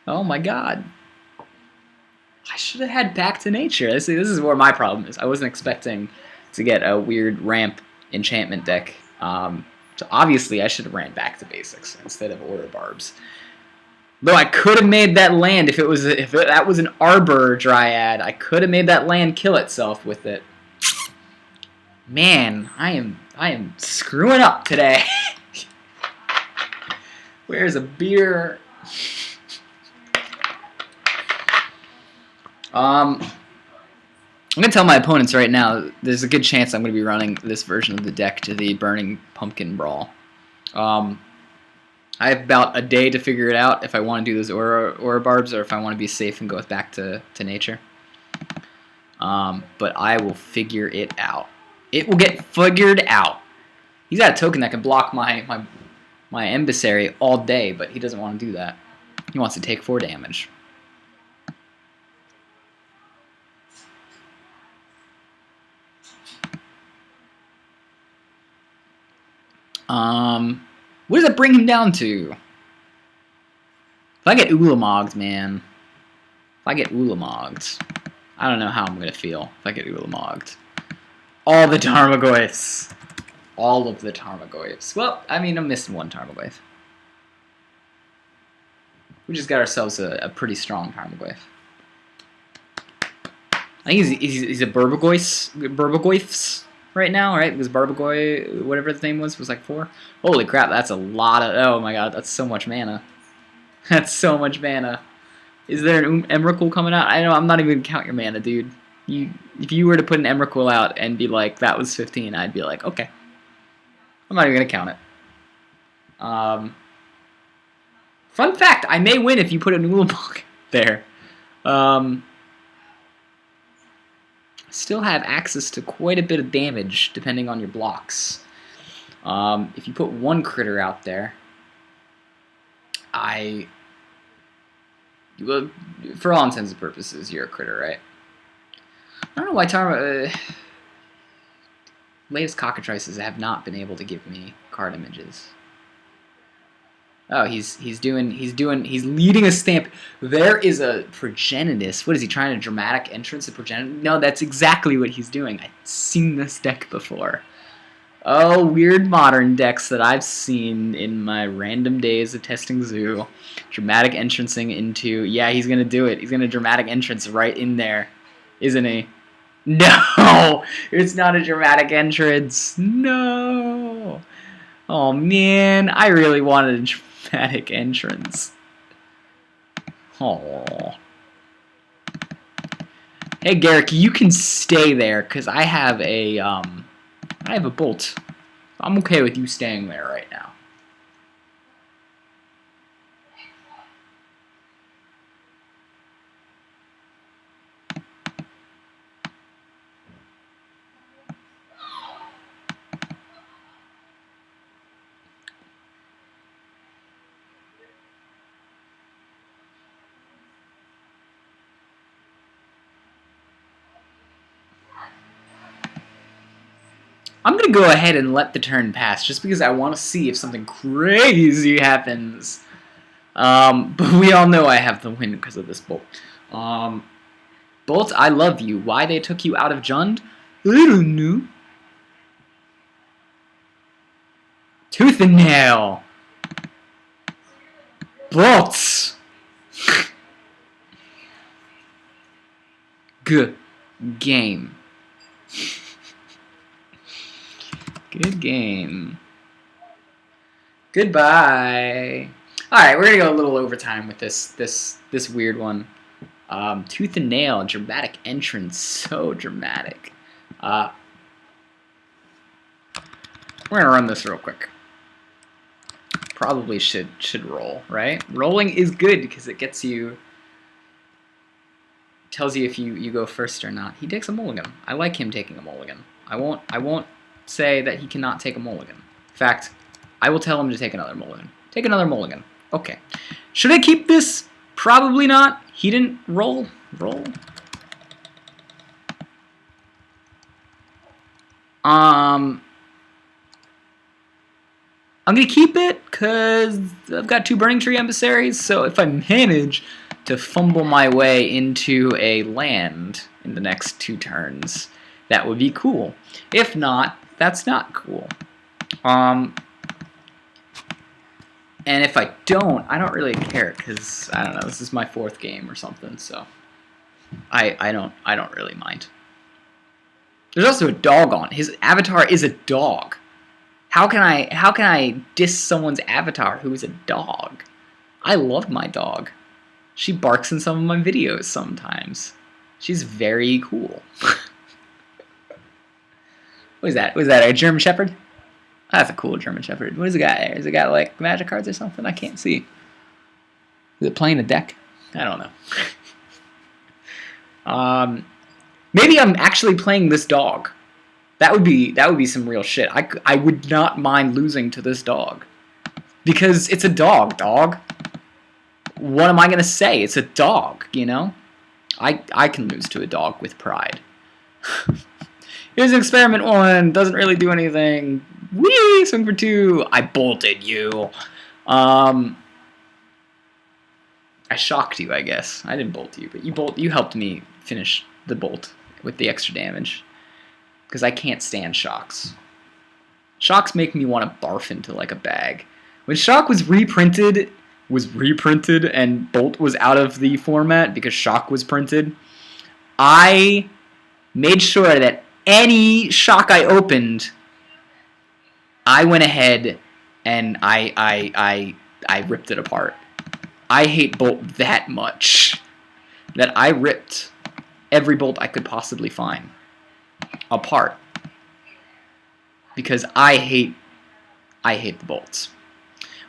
A: Oh my god. I should have had Back to Nature. This is where my problem is. I wasn't expecting to get a weird ramp enchantment deck. So obviously I should have ran Back to Basics instead of Aura Barbs. Though I could have made that land if that was an Arbor Dryad. I could have made that land kill itself with it. Man, I am screwing up today. Where's a beer? I'm gonna tell my opponents right now. There's a good chance I'm gonna be running this version of the deck to the Burning Pumpkin Brawl. I have about a day to figure it out if I want to do those Aura Barbs or if I want to be safe and go Back to Nature. But I will figure it out. It will get figured out. He's got a token that can block my Emissary all day, but he doesn't want to do that. He wants to take 4 damage. What does that bring him down to? If I get Ulamogged, man. If I get Ulamogged, I don't know how I'm going to feel if I get Ulamogged. All the Tarmogoyfs. All of the Tarmogoyfs. Well, I mean, I'm missing 1 Tarmogoyf. We just got ourselves a pretty strong Tarmogoyf. I think he's a Burbagoyfs right now, right? Because Barbagoy, whatever his name was like 4. Holy crap, that's a lot of... Oh my god, that's so much mana. That's so much mana. Is there an Emrakul coming out? I know, I'm not even going to count your mana, dude. If you were to put an Emrakul out and be like, that was 15, I'd be like, okay. I'm not even going to count it. Fun fact, I may win if you put a Ulamog there. Still have access to quite a bit of damage depending on your blocks. If you put 1 critter out there, I Well, for all intents and purposes, you're a critter, right? I don't know why latest cockatrices have not been able to give me card images. Oh, he's leading a stamp. There is a progenitus. What is he trying to dramatic entrance? A progenitus? No, that's exactly what he's doing. I've seen this deck before. Oh, weird modern decks that I've seen in my random days of testing Zoo. Dramatic entrancing into... Yeah, he's going to do it. He's going to dramatic entrance right in there. Isn't he? No! It's not a dramatic entrance. No! Oh, man. I really wanted a dramatic entrance. Oh. Hey, Garrick, you can stay there, because I have a bolt. I'm okay with you staying there right now. I'm going to go ahead and let the turn pass just because I want to see if something crazy happens. But we all know I have the win because of this bolt. Bolt, I love you. Why they took you out of Jund? I don't know. Tooth and nail. Bolts. Good game. Good game. Goodbye. Alright, we're gonna go a little overtime with this weird one. Tooth and nail, dramatic entrance, so dramatic. We're gonna run this real quick. Probably should roll, right? Rolling is good because it gets you, tells you if you go first or not. He takes a mulligan. I like him taking a mulligan. I won't say that he cannot take a mulligan. In fact, I will tell him to take another mulligan. Take another mulligan. Okay. Should I keep this? Probably not. He didn't roll. I'm going to keep it because I've got 2 Burning Tree Emissaries, so if I manage to fumble my way into a land in the next 2 turns, that would be cool. If not, that's not cool. And if I don't really care because I don't know. This is my 4th game or something, so I don't really mind. There's also a dog on. His avatar is a dog. How can I diss someone's avatar who is a dog? I love my dog. She barks in some of my videos sometimes. She's very cool. What is that? Was that a German Shepherd? That's a cool German Shepherd. What is it got there? Is it got like magic cards or something? I can't see. Is it playing a deck? I don't know. Maybe I'm actually playing this dog. That would be some real shit. I would not mind losing to this dog. Because it's a dog. What am I going to say? It's a dog, you know? I can lose to a dog with pride. Here's experiment 1. Doesn't really do anything. Whee! Swing for 2. I bolted you. I shocked you, I guess. I didn't bolt you, but you helped me finish the bolt with the extra damage. Because I can't stand shocks. Shocks make me want to barf into like a bag. When Shock was reprinted and Bolt was out of the format because Shock was printed, I made sure that any Shock I opened, I went ahead and I ripped it apart. I hate Bolt that much that I ripped every Bolt I could possibly find apart because I hate the bolts.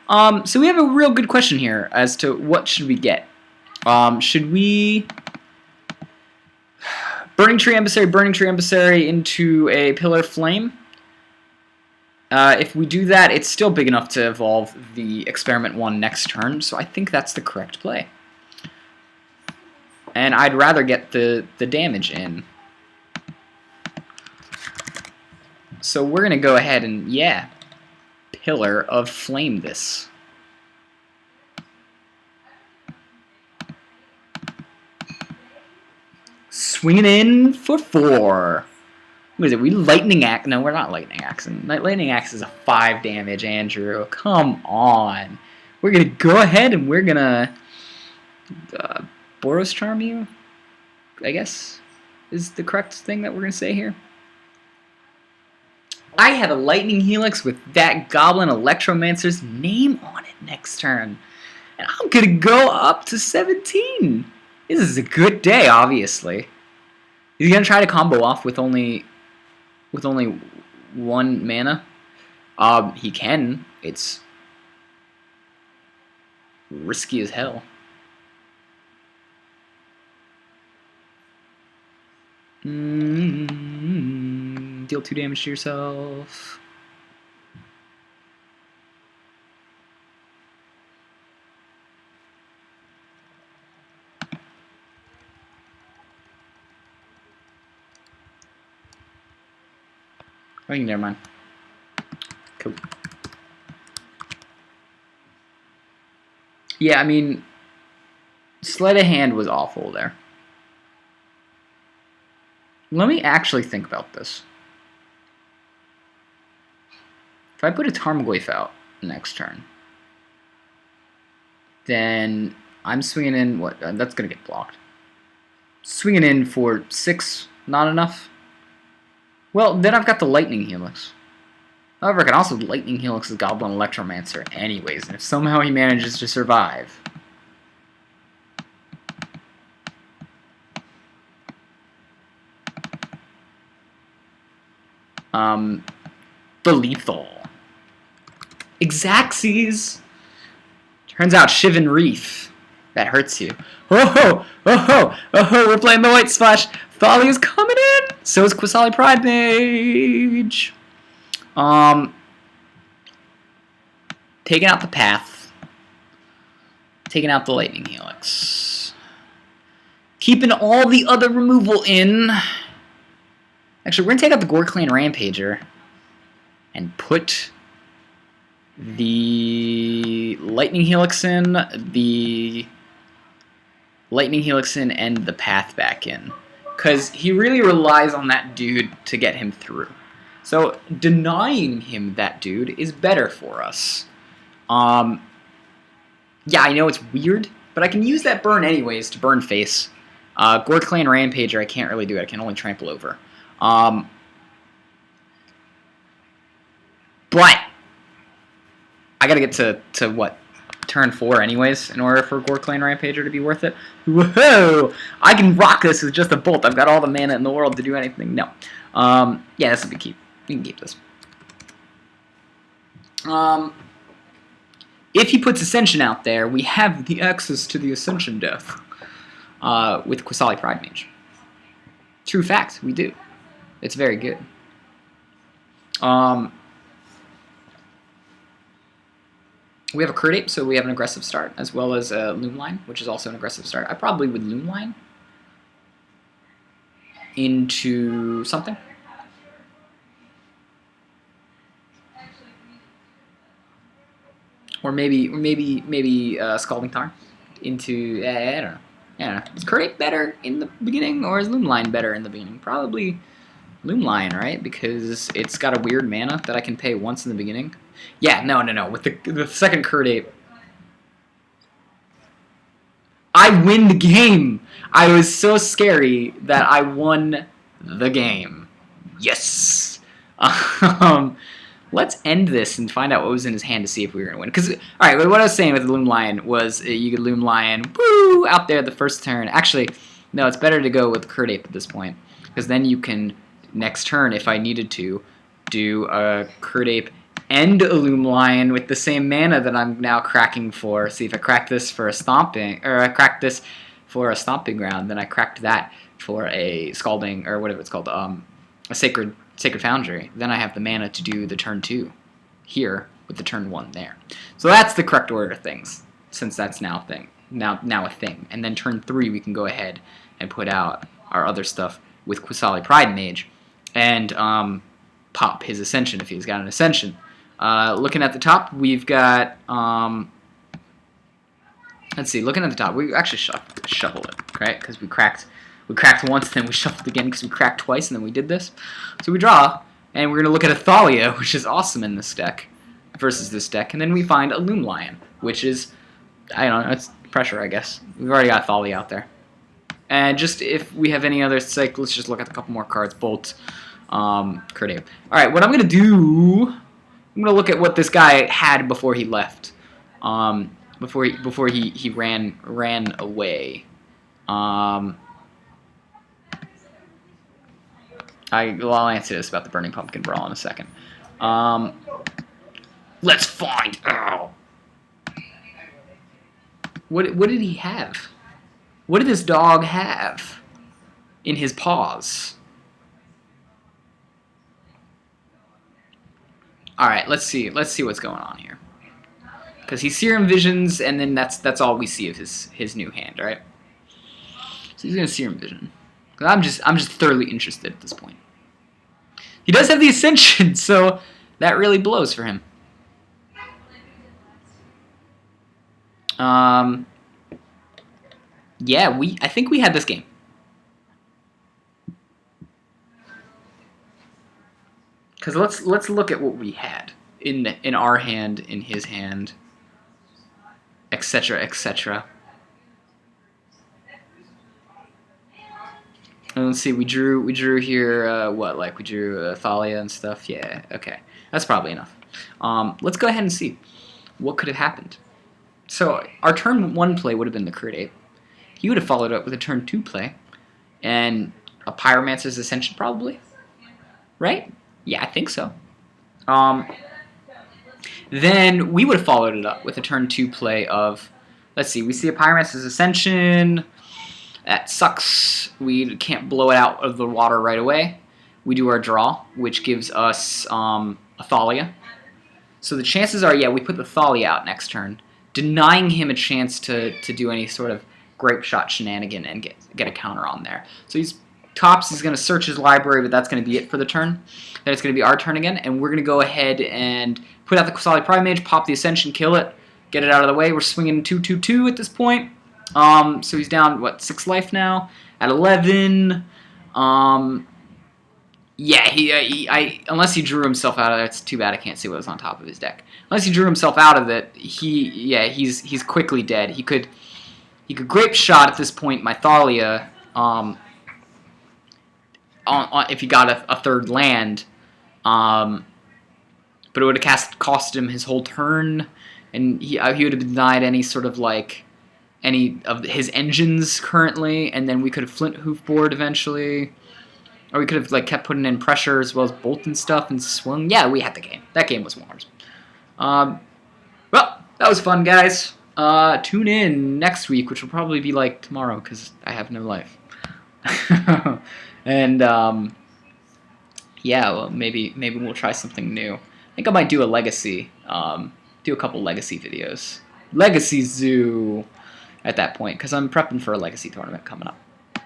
A: So we have a real good question here as to what should we get. Should we Burning Tree Emissary into a Pillar Flame? If we do that, it's still big enough to evolve the Experiment 1 next turn, so I think that's the correct play. And I'd rather get the damage in. So we're going to go ahead and, yeah, Pillar of Flame this. Swinging in for 4. What is it? We Lightning Axe? No, we're not Lightning Axing. Lightning Axe is a 5 damage, Andrew. Come on. We're going to go ahead and we're going to Boros Charm you, I guess, is the correct thing that we're going to say here. I had a Lightning Helix with that Goblin Electromancer's name on it next turn. And I'm going to go up to 17. This is a good day, obviously. He's going to try to combo off with only 1 mana. He can. It's risky as hell. Deal 2 damage to yourself. Oh, never mind. Cool. Yeah, I mean, sleight of hand was awful there. Let me actually think about this. If I put a Tarmogoyf out next turn, then I'm swinging in, what, that's going to get blocked. Swinging in for 6, not enough? Well, then I've got the Lightning Helix. However, I can also Lightning Helix the Goblin Electromancer anyways, and if somehow he manages to survive... the lethal. Exaxes! Turns out Shivan Reef. That hurts you. Oh ho! We're playing the White Splash. Thalia's coming in! So is Qasali Pride Mage. Taking out the Path. Taking out the Lightning Helix. Keeping all the other removal in. Actually, we're going to take out the Gore-Clan Rampager and put the Lightning Helix in, the Lightning Helix in, and the Path back in. Because he really relies on that dude to get him through. So denying him that dude is better for us. Yeah, I know it's weird, but I can use that burn anyways to burn face. Gore-Clan Rampager, I can't really do it. I can only trample over. But I gotta get to what, turn 4 anyways in order for Gore-Clan Rampager to be worth it. Whoa! I can rock this with just a bolt. I've got all the mana in the world to do anything. No. Yeah, this will be keep. We can keep this. If he puts Ascension out there, we have the access to the Ascension death with Qasali Pride Mage. True fact, we do. It's very good. We have a Curt Ape, so we have an aggressive start, as well as a Loomline, which is also an aggressive start. I probably would Loomline into something. Or maybe Scalding Tarn into, I don't know. Is Curt Ape better in the beginning, or is Loomline better in the beginning? Probably Loomline, right? Because it's got a weird mana that I can pay once in the beginning. Yeah, no. With the second Curt Ape, I win the game! I was so scary that I won the game. Yes! Let's end this and find out what was in his hand to see if we were going to win. Because, alright, what I was saying with the Loomlion was you could Loomlion, woo, out there the first turn. Actually, no, it's better to go with Curt Ape at this point. Because then you can, next turn, if I needed to, do a Curt Ape and a Loomlion with the same mana that I'm now cracking for. See, if I crack this for a Stomping, or I cracked this for a Stomping Ground, then I cracked that for a Scalding, or whatever it's called, a Sacred Foundry. Then I have the mana to do the turn 2 here with the turn 1 there. So that's the correct order of things, since that's now a thing. now a thing. And then turn 3 we can go ahead and put out our other stuff with Qasali Pride Mage and pop his Ascension if he's got an Ascension. Looking at the top, we've got let's see. Looking at the top, we actually shuffle it, right? Because we cracked once, then we shuffled again because we cracked twice, and then we did this. So we draw, and we're gonna look at a Thalia, which is awesome in this deck versus this deck, and then we find a Loom Lion, which is, I don't know, it's pressure, I guess. We've already got Thalia out there. And just if we have any other, like, let's just look at a couple more cards. Bolt, Crit Ape. Alright, what I'm going to do, I'm going to look at what this guy had before he left. Before he ran away. I'll answer this about the Burning Pumpkin Brawl in a second. Let's find out. What did he have? What did this dog have in his paws? All right, let's see what's going on here. Because he Serum Visions, and then that's all we see of his new hand, all right? So he's gonna Serum Vision. I'm just thoroughly interested at this point. He does have the Ascension, so that really blows for him. Yeah, I think we had this game. Because let's look at what we had in our hand, in his hand, etc., etc. And let's see, we drew here what, like we drew Thalia and stuff. Yeah, okay, that's probably enough. Let's go ahead and see what could have happened. So our turn 1 play would have been the Crit Ape. He would have followed up with a turn 2 play and a Pyromancer's Ascension probably, right? Yeah, I think so. Then we would have followed it up with a turn 2 play of, let's see, we see a Pyromancer's Ascension. That sucks. We can't blow it out of the water right away. We do our draw, which gives us a Thalia. So the chances are, yeah, we put the Thalia out next turn, denying him a chance to do any sort of Grape Shot shenanigan and get a counter on there. So he's going to search his library, but that's going to be it for the turn. Then it's going to be our turn again, and we're going to go ahead and put out the Qasali Prime Mage, pop the Ascension, kill it, get it out of the way. We're swinging 2/2/2 at this point. So he's down, what, 6 life now? At 11. Yeah, unless he drew himself out of it, it's too bad I can't see what was on top of his deck. Unless he drew himself out of it, he's quickly dead. He could Grape Shot at this point my Thalia, if he got a third land, but it would have cost him his whole turn, and he would have denied any sort of like any of his engines currently, and then we could have Flint Hoof board eventually, or we could have like kept putting in pressure as well as bolt and stuff and swung. Yeah, we had the game. That game was ours. Well, that was fun, guys. Tune in next week, which will probably be like tomorrow because I have no life. And yeah, well, maybe we'll try something new. I think I might do a legacy, do a couple legacy videos. Legacy Zoo at that point, because I'm prepping for a legacy tournament coming up.